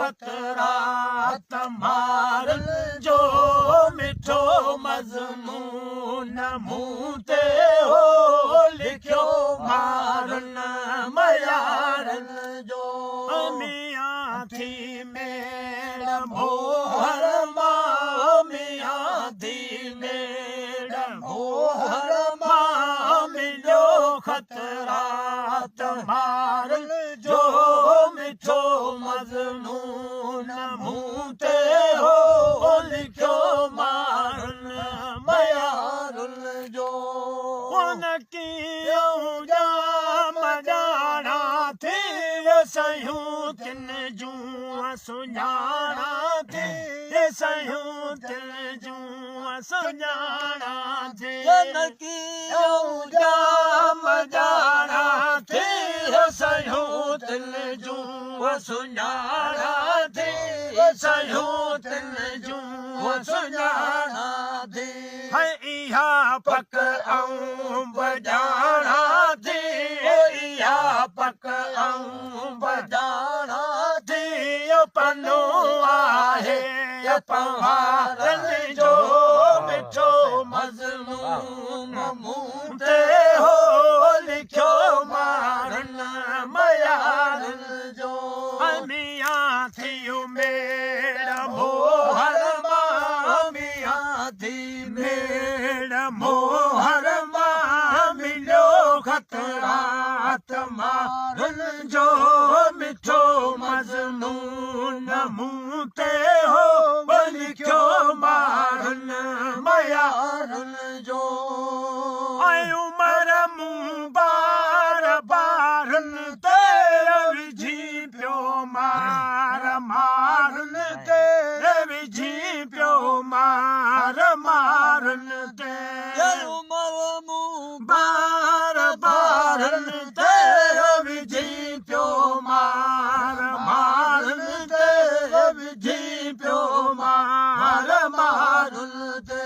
ख़तरा तमारन जो मिठो मज़मून मूं ते हो लिखियो मारन मयारन जो मियां थी मेड़ मोहर मां मियां थी मेड़ मोहर मां मिलो ख़तरा तमारन जो मिठो मज़मून मूं ते हो लिखियो मारन मयारन जो उन कीअं जाम ॼाणा थी सयूं तिन जूं सुञाणा थी सयूं तिन जूं सुञाणा थी उन कीअं जाम ॼाणा थी सयूं तिन जूं सुञाणा थी सयूं तिन जूं सुञाणा थी इहा पक ऐं बजाणा थी इहा पक ऐं बजाणा थी पनो आहे पवारनि जो मिठो मज़मून मूं ते हो लिखियो मारन मयारन जो मियां थी मेड़ मोहर मां मियां थी मेड़ मोहर मां मिलियो ख़तरा तमारन जो मिठो मज़मून मूं ते हो लिखियो मारन मयारन जो उमर मूं बार बारन ते विझी पियो मार मारन ते विझी पियो मार मारन ते उमर मूं बार बारन ते विझी पियो मार मारन ते विझी पियो मार मारन ते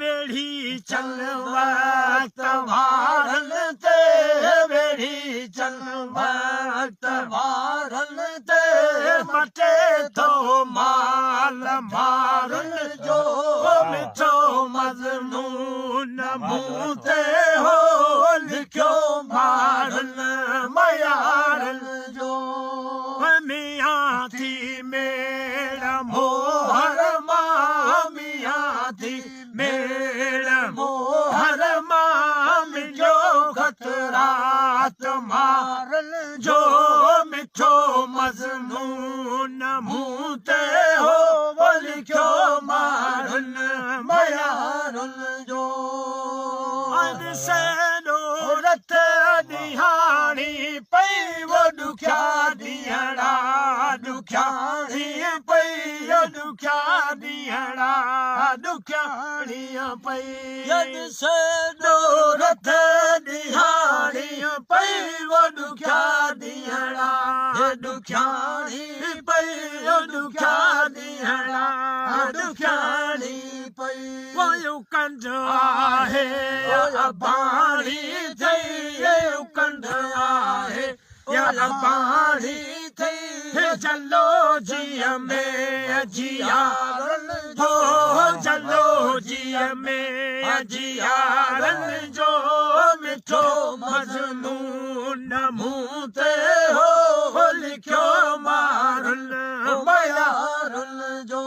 वेढ़ी चल वक्त वारन ते वेढ़ी चल वक्त वारन ते मटे थो माल मारन जो मिठो मज़मून मूं ते हो लिखियो मारन मयारन जो मियां थी मेड़ मोहर मां मियां थी मेड़ मोहर मां मिलियो ख़तरा तमारन जो मिठो मज़मून मूं ते हो लिखियो मारन मयारन जो सैनो रथ ॾिहाणी पई वो ॾुखिया ॾींहड़ा ॾुखियाणी पई ॾुखिया ॾींहड़ा ॾुखियाणी पई सैनो रथ ॾिहाणी पई वो ॾुखिया ॾींहड़ा ॾुखियाणी पई ॾुखिया ॾींहड़ा ॾुखियाणी पई वो कंढ आहे अबाणी थई कंढ आहे अबाणी थई चलो जीअ में जियारन हो चलो जीअ में जियारन जो मिठो मज़मून मूं ते हो लिखियो मारन मयारन जो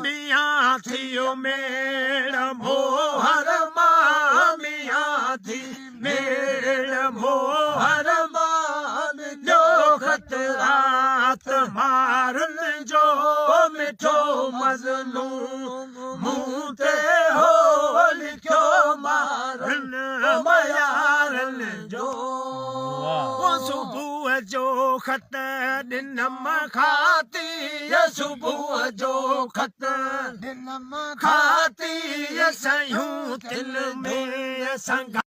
मियां थियो मेड़ मोहर मां मियां थी मेड़ मोहर मां मिलियो ख़तरा तमारन जो मिठो मज़मून मूं ते हो लिखियो मारन मयारन जो सुबुह जो ख़त ॾिनम खाती सुबुह जो ख़त ॾिनम खाती सयूं तिल में संग